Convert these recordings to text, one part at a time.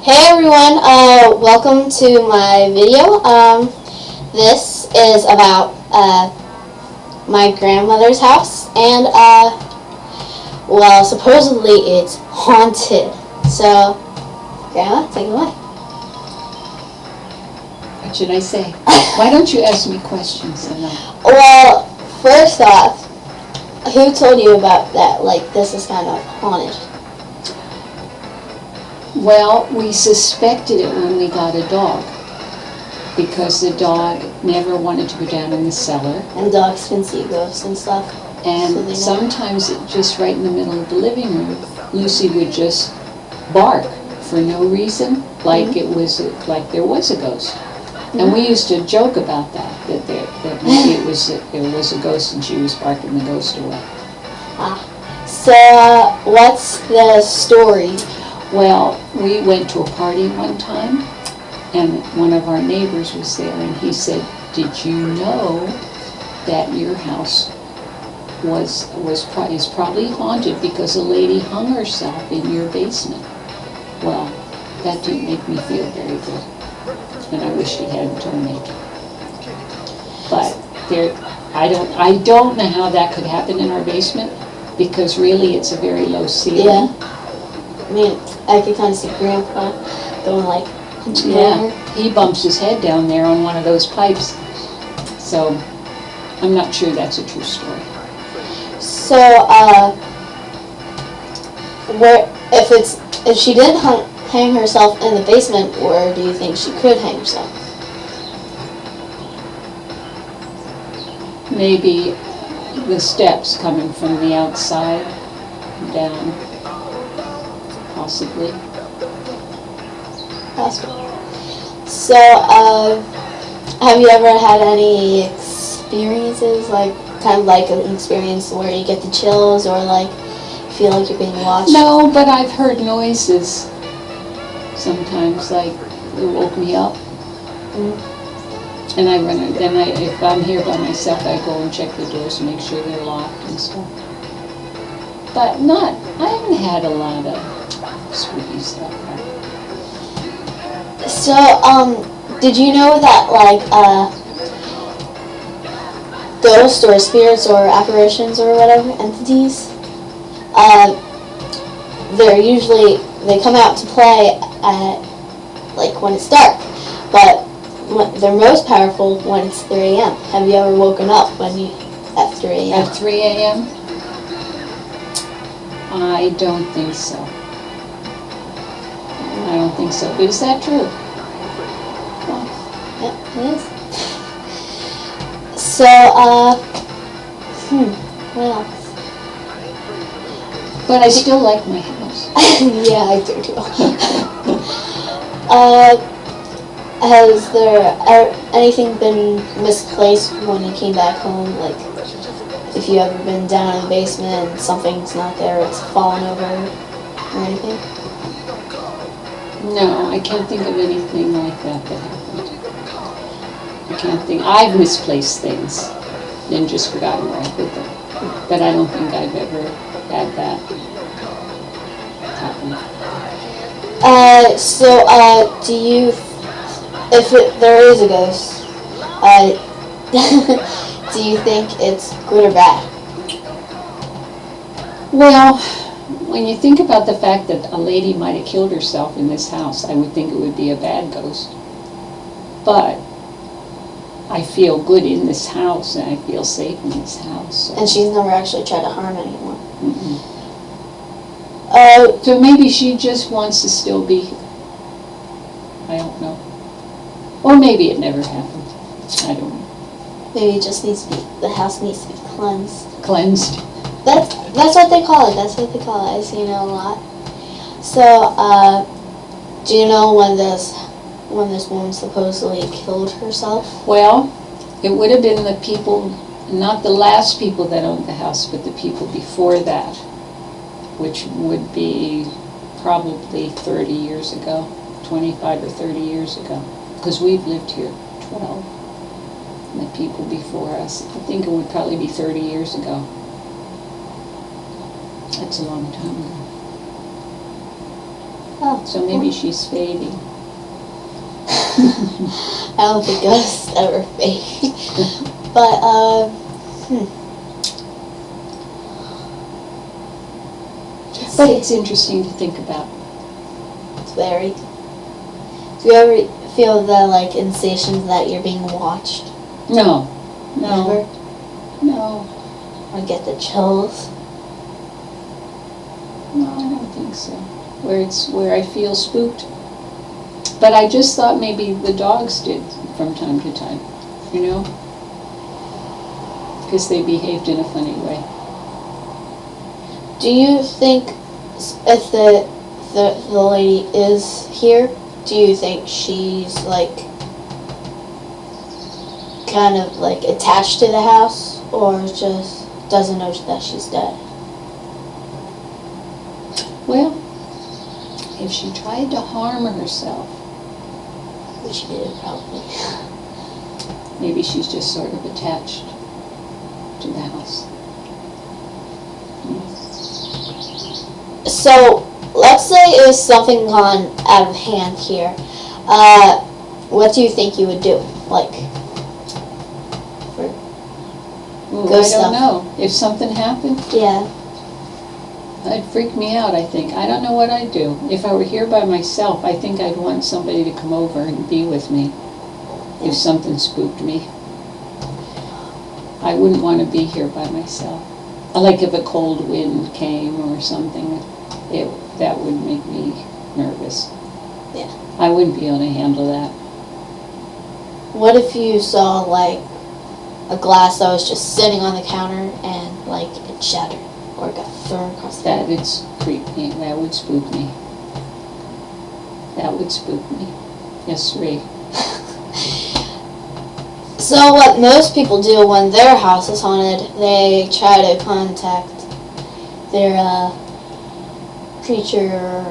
Hey everyone, welcome to my video. This is about my grandmother's house, and well, supposedly it's haunted. So, Grandma, take it away. What should I say? Why don't you ask me questions? Well, first off, who told you about that? Like, this is kind of haunted. Well, we suspected it when we got a dog, because the dog never wanted to go down in the cellar. And dogs can see ghosts and stuff. And sometimes just right in the middle of the living room, Lucy would just bark for no reason, like it was like there was a ghost. And we used to joke about that maybe there was a ghost and she was barking the ghost away. So, what's the story? Well, we went to a party one time, and one of our neighbors was there, and he said, "Did you know that your house is probably haunted because a lady hung herself in your basement?" Well, that didn't make me feel very good, and I wish he hadn't told me. But I don't know how that could happen in our basement, because really it's a very low ceiling. Yeah. I mean, I could kind of see Grandpa going like, yeah, he bumps his head down there on one of those pipes. So, I'm not sure that's a true story. So, if she didn't hang herself in the basement, where do you think she could hang herself? Maybe the steps coming from the outside down. Possibly. So, have you ever had any experiences, like, kind of like an experience where you get the chills or, like, feel like you're being watched? No, but I've heard noises sometimes, like, it woke me up. And if I'm here by myself, I go and check the doors and make sure they're locked and stuff. But I haven't had a lot of spooky stuff. So, did you know that, like, ghosts or spirits or apparitions or whatever, entities, they come out to play at, like, when it's dark, but they're most powerful when it's 3 a.m. Have you ever woken up at 3 a.m.? At 3 a.m.? I don't think so. I don't think so. But is that true? Well, yeah, it is. So, what else? But I still like my house. Yeah, I do too. Has there anything been misplaced when you came back home? Like, if you ever been down in the basement and something's not there, it's fallen over or anything? No, I can't think of anything like that happened. I can't think. I've misplaced things and just forgotten where I put them. But I don't think I've ever had that happen. If there is a ghost, do you think it's good or bad? Well, when you think about the fact that a lady might have killed herself in this house, I would think it would be a bad ghost. But I feel good in this house, and I feel safe in this house. So. And she's never actually tried to harm anyone? Mm-mm. So maybe she just wants to still be here. I don't know. Or maybe it never happened. I don't know. Maybe it just the house needs to be cleansed. Cleansed? That's what they call it. That's what they call it. I've seen it a lot. So, do you know when this woman supposedly killed herself? Well, it would have been the people, not the last people that owned the house, but the people before that, which would be probably 30 years ago, 25 or 30 years ago, because we've lived here 12. And the people before us, I think it would probably be 30 years ago. That's a long time ago. Oh. So maybe she's fading. I don't think ghosts ever fade. But, But it's interesting to think about. It's very. Do you ever feel the, like, sensation that you're being watched? No. Never? No. Or get the chills? No, I don't think so. Where I feel spooked. But I just thought maybe the dogs did from time to time, you know? Because they behaved in a funny way. Do you think if the lady is here, do you think she's, like, kind of, like, attached to the house, or just doesn't know that she's dead? Well, if she tried to harm herself, Which she did, probably. maybe she's just sort of attached to the house. So, let's say it was something gone out of hand here. What do you think you would do? Like, Ooh, Ghost I don't stuff. know. If something happened, yeah. that'd freak me out, I think. I don't know what I'd do. If I were here by myself, I think I'd want somebody to come over and be with me if something spooked me. I wouldn't want to be here by myself. Like if a cold wind came or something, that would make me nervous. Yeah. I wouldn't be able to handle that. What if you saw, like, a glass that was just sitting on the counter and, like, it shattered or got thrown across the room? That'd creep me. That would spook me. That would spook me. Yes, sirree. So what most people do when their house is haunted, they try to contact their preacher or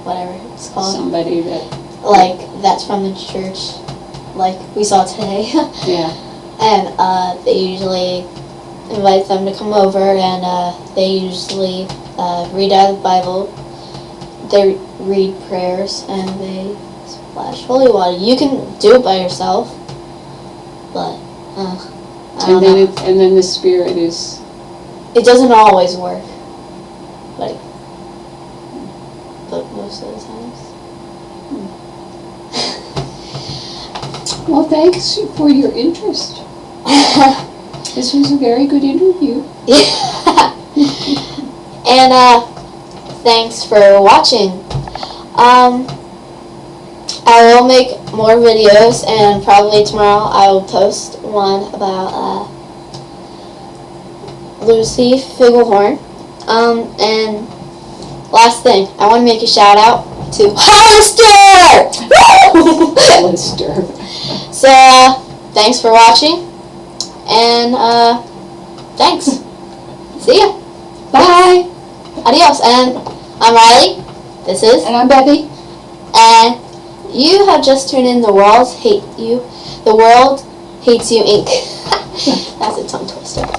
whatever it's called. Somebody that, Like, that's from the church, like we saw today. yeah. And they usually invite them to come over, and they usually read out of the Bible. They read prayers, and they splash holy water. You can do it by yourself, but I don't know. And then the spirit is, It doesn't always work, but most of the times. well, thanks for your interest. This was a very good interview. Yeah. And thanks for watching. I will make more videos, and probably tomorrow I will post one about Lucy Figglehorn. And last thing, I want to make a shout out to Hollister! Hollister. So, thanks for watching, and thanks. See ya. Bye. Adios. And I'm Riley. This is. And I'm Becky. And you have just tuned in The World Hates You Inc. That's a tongue twister.